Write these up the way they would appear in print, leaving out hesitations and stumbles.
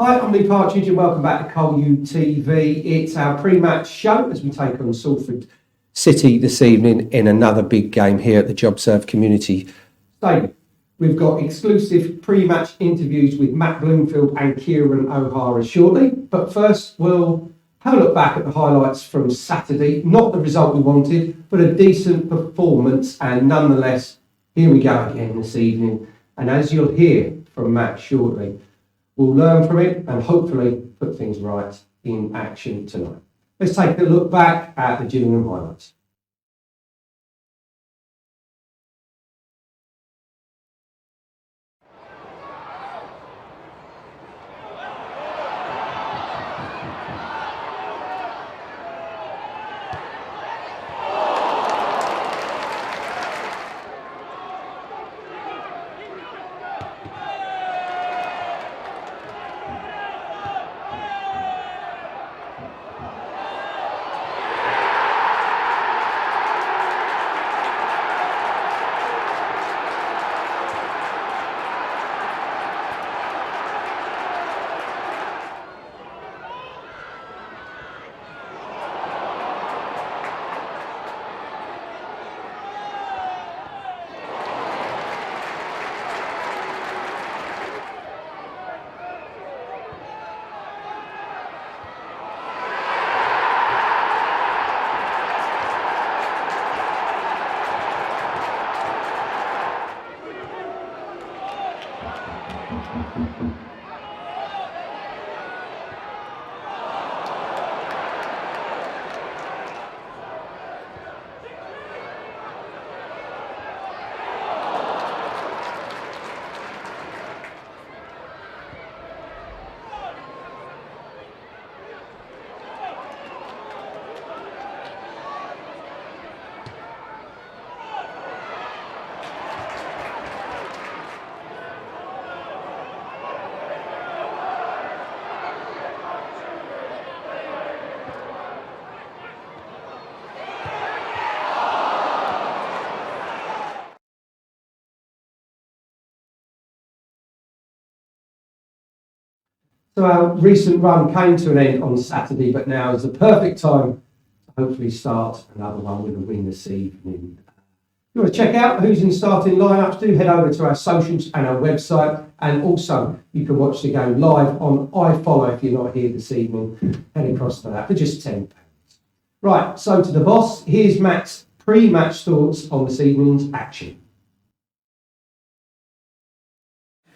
Hi, I'm Lee Partridge and welcome back to Col UTV. It's our pre-match show as we take on Salford City this evening in another big game here at the JobServe Community Stadium. We've got exclusive pre-match interviews with Matt Bloomfield and Kieran O'Hara shortly, but first we'll have a look back at the highlights from Saturday. Not the result we wanted, but a decent performance, and nonetheless, here we go again this evening. And as you'll hear from Matt shortly, we'll learn from it and hopefully put things right in action tonight. Let's take a look back at the Gillingham highlights. So our recent run came to an end on Saturday, but now is the perfect time to hopefully start another one with a win this evening. If you want to check out who's in starting lineups, do head over to our socials and our website, and also you can watch the game live on iFollow if you're not here this evening. Head across to that for just £10. Right, so to the boss, here's Matt's pre-match thoughts on this evening's action.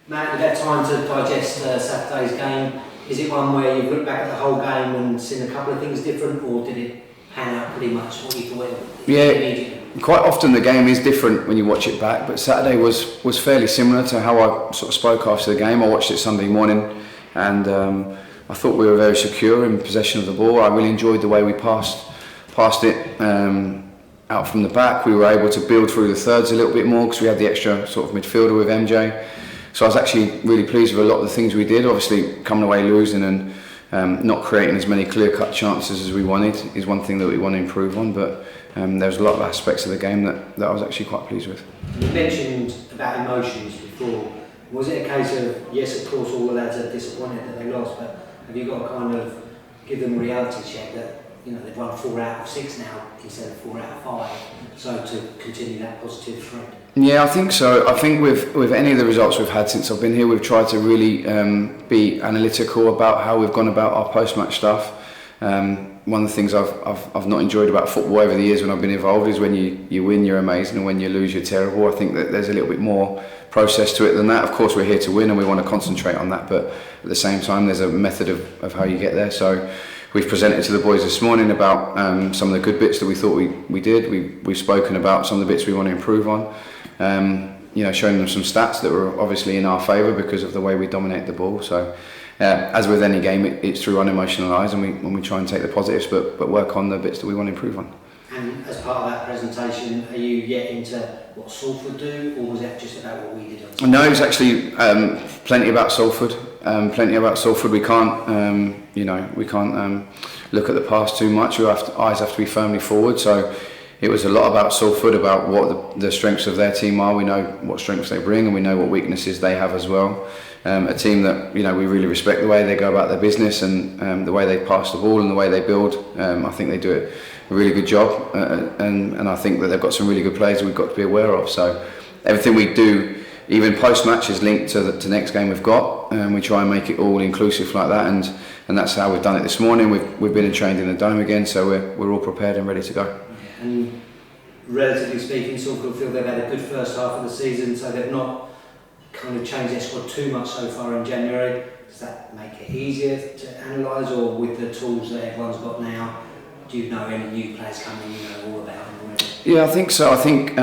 Matt, you've had time to digest Saturday's game. Is it one where you've looked back at the whole game and seen a couple of things different, or did it pan out pretty much what you thought it would? Yeah, quite often the game is different when you watch it back, but Saturday was fairly similar to how I sort of spoke after the game. I watched it Sunday morning, and I thought we were very secure in possession of the ball. I really enjoyed the way we passed it out from the back. We were able to build through the thirds a little bit more because we had the extra sort of midfielder with MJ. So I was actually really pleased with a lot of the things we did. Obviously, coming away losing and not creating as many clear-cut chances as we wanted is one thing that we want to improve on. But there was a lot of aspects of the game that I was actually quite pleased with. You mentioned about emotions before. Was it a case of, yes, of course, all the lads are disappointed that they lost, but have you got to kind of give them a reality check that, you know, they've won 4 out of 6 now instead of 4 out of 5, so to continue that positive trend? Yeah, I think so. I think with any of the results we've had since I've been here, we've tried to really be analytical about how we've gone about our post-match stuff. One of the things I've not enjoyed about football over the years when I've been involved is when you win, you're amazing, and when you lose, you're terrible. I think that there's a little bit more process to it than that. Of course, we're here to win and we want to concentrate on that, but at the same time, there's a method of how you get there. So we've presented to the boys this morning about some of the good bits that we thought we did. We've spoken about some of the bits we want to improve on. Showing them some stats that were obviously in our favour because of the way we dominate the ball. So, as with any game, it's through unemotional eyes, and we try and take the positives, but work on the bits that we want to improve on. And as part of that presentation, are you yet into what Salford do, or was that just about what we did? No, it was actually plenty about Salford. We can't, look at the past too much. Eyes have to be firmly forward. So, it was a lot about Salford, about what the strengths of their team are. We know what strengths they bring, and we know what weaknesses they have as well. A team that we really respect the way they go about their business, and the way they pass the ball and the way they build. I think they do a really good job, and I think that they've got some really good players we've got to be aware of. So everything we do, even post-match, is linked to the next game we've got, and we try and make it all inclusive like that, and that's how we've done it this morning. We've been and trained in the Dome again, so we're all prepared and ready to go. And relatively speaking, Salford feel they've had a good first half of the season, so they've not kind of changed their squad too much so far in January. Does that make it easier to analyse, or with the tools that everyone's got now, do you know any new players coming, you know all about them already? Yeah, I think so. I think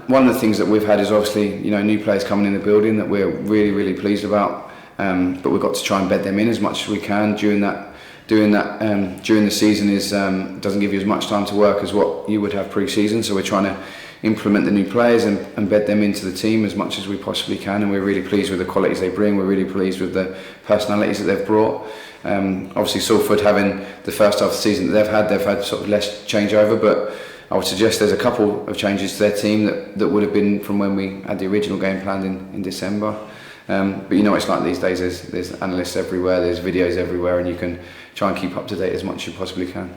one of the things that we've had is obviously new players coming in the building that we're really pleased about. But we've got to try and bed them in as much as we can during the season. Doesn't give you as much time to work as what you would have pre-season. So we're trying to implement the new players and bed them into the team as much as we possibly can. And we're really pleased with the qualities they bring. We're really pleased with the personalities that they've brought. Obviously Salford, having the first half of the season that they've had sort of less changeover, but I would suggest there's a couple of changes to their team that would have been from when we had the original game planned in December. But it's like these days, there's analysts everywhere, there's videos everywhere, and you can try and keep up to date as much as you possibly can.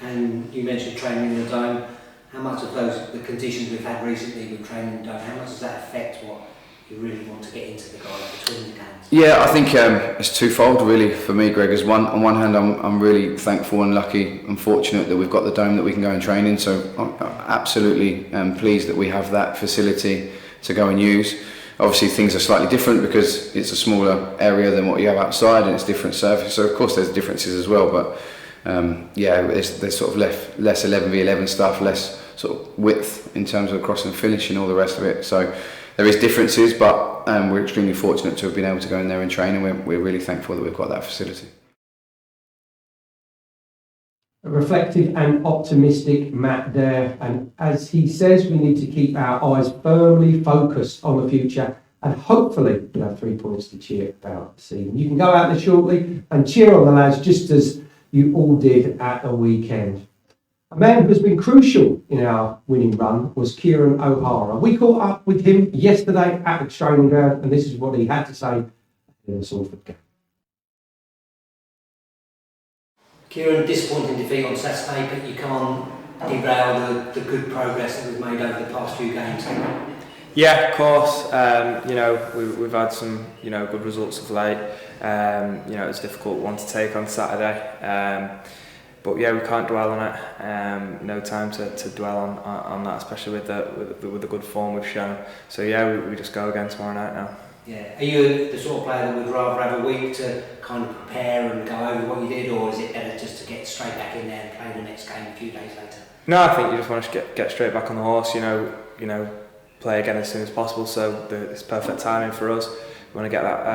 And you mentioned training in the Dome. How much of the conditions we've had recently with training in the Dome, how much does that affect what you really want to get into the goal between the games? Yeah, I think it's twofold really for me, Greg. On one hand, I'm really thankful and lucky and fortunate that we've got the Dome that we can go and train in. So I'm absolutely pleased that we have that facility to go and use. Obviously things are slightly different because it's a smaller area than what you have outside, and it's different surface. So of course there's differences as well, but there's sort of less 11v11 stuff, less sort of width in terms of cross and finish and all the rest of it. So there is differences, but we're extremely fortunate to have been able to go in there and train, and we're really thankful that we've got that facility. A reflective and optimistic Matt there, and as he says, we need to keep our eyes firmly focused on the future, and hopefully we'll have 3 points to cheer about this evening. You can go out there shortly and cheer on the lads just as you all did at the weekend. A man who has been crucial in our winning run was Kieran O'Hara. We caught up with him yesterday at the training ground, and this is what he had to say in the Salford game. Kieran, disappointing defeat on Saturday, but you can't derail the good progress that we've made over the past few games. Yeah, of course. We've had some good results of late. It was a difficult one to take on Saturday. But yeah, we can't dwell on it. No time to dwell on that, especially with the good form we've shown. So yeah, we just go again tomorrow night now. Yeah. Are you the sort of player that would rather have a week to kind of prepare and go over what you did, or is it better just to get straight back in there and play the next game a few days later? No, I think you just want to get straight back on the horse. Play again as soon as possible. So it's perfect timing for us. We want to get that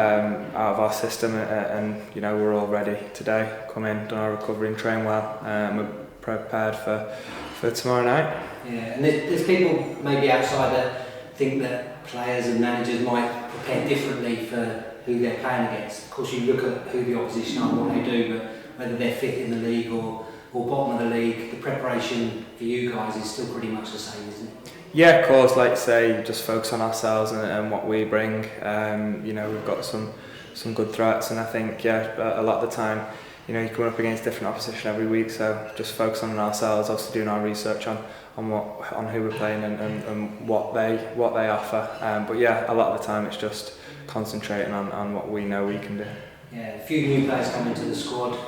out of our system, and we're all ready today. Come in, done our recovery and train well. We're prepared for tomorrow night. Yeah, and there's people maybe outside that think that players and managers might prepare differently for who they're playing against. Of course, you look at who the opposition are and what they do, but whether they're fifth in the league or bottom of the league, the preparation for you guys is still pretty much the same, isn't it? Yeah, of course. Like you say, just focus on ourselves and what we bring. We've got some good threats, and I think a lot of the time, you're coming up against different opposition every week. So just focus on ourselves, also doing our research on who we're playing and what they offer. But yeah, a lot of the time it's just concentrating on what we know we can do. Yeah, a few new players come into the squad.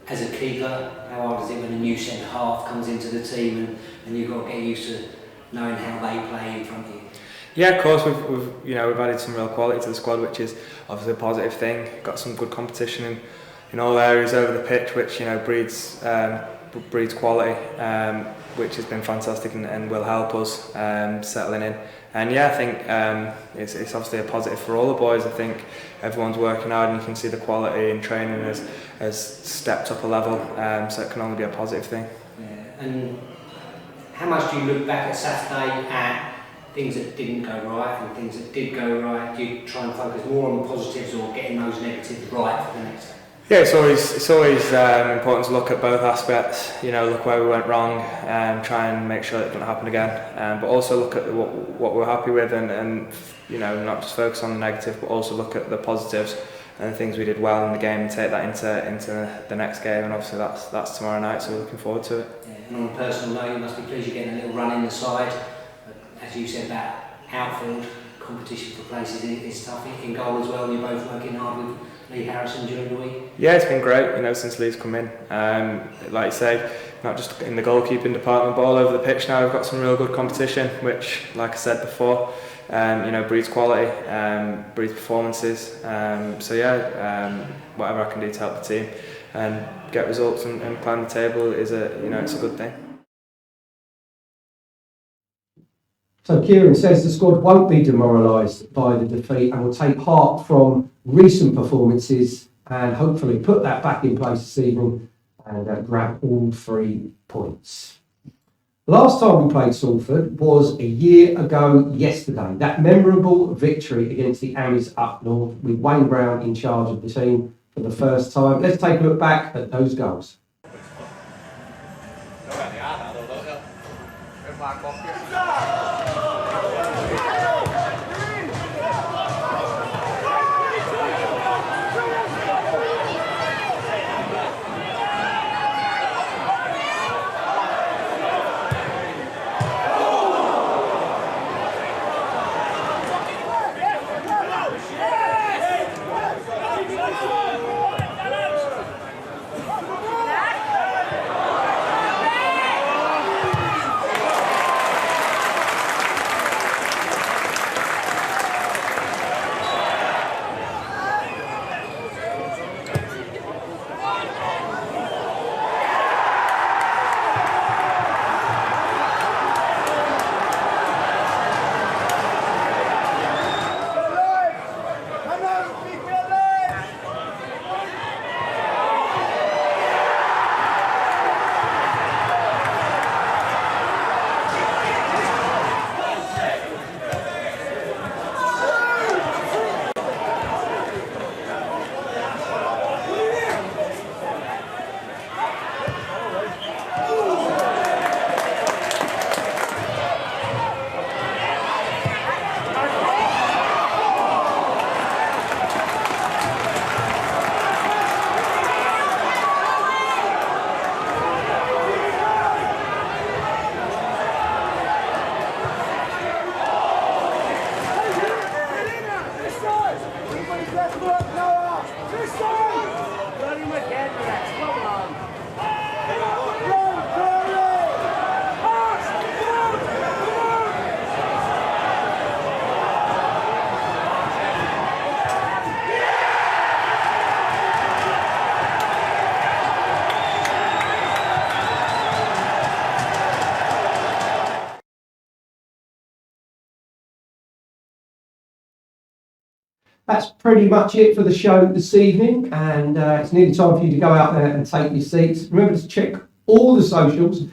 As a keeper, how hard is it when a new centre half comes into the team and you've got to get used to knowing how they play in front of you? Yeah, of course. We've added some real quality to the squad, which is obviously a positive thing. Got some good competition in all areas over the pitch, which breeds quality, which has been fantastic and will help us settling in. And yeah, I think it's obviously a positive for all the boys. I think everyone's working hard, and you can see the quality in training has stepped up a level. So it can only be a positive thing. Yeah. And how much do you look back at Saturday at things that didn't go right and things that did go right? Do you try and focus more on the positives or getting those negatives right for the next day? Yeah, it's always important to look at both aspects. Look where we went wrong, and try and make sure that it doesn't happen again. But also look at what we're happy with, and not just focus on the negative, but also look at the positives and the things we did well in the game, and take that into the next game. And obviously that's tomorrow night, so we're looking forward to it. Yeah, and on a personal note, you must be pleased you're getting a little run in the side. As you said, that outfield competition for places is tough. In goal as well, you're both working hard with Lee Harrison during the week. Yeah, it's been great, since Lee's come in. Like you say, not just in the goalkeeping department, but all over the pitch now. We've got some real good competition, which, like I said before, breeds quality, breeds performances. Whatever I can do to help the team and get results and climb the table it's a good thing. So Kieran says the squad won't be demoralised by the defeat and will take heart from recent performances and hopefully put that back in place this evening and grab all 3 points. Last time we played Salford was a year ago yesterday. That memorable victory against the Amis up north with Wayne Brown in charge of the team for the first time. Let's take a look back at those goals. That's pretty much it for the show this evening, and it's nearly time for you to go out there and take your seats. Remember to check all the socials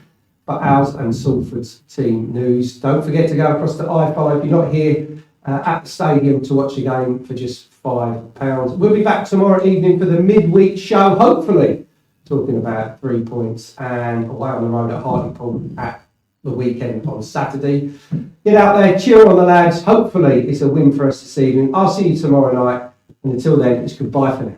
for ours and Salford's team news. Don't forget to go across to I5 if you're not here at the stadium to watch the game for just £5. We'll be back tomorrow evening for the midweek show, hopefully talking about 3 points and away on the road at Hartlepool at the weekend on Saturday. Get out there, cheer on the lads. Hopefully it's a win for us this evening. I'll see you tomorrow night. And until then, it's goodbye for now.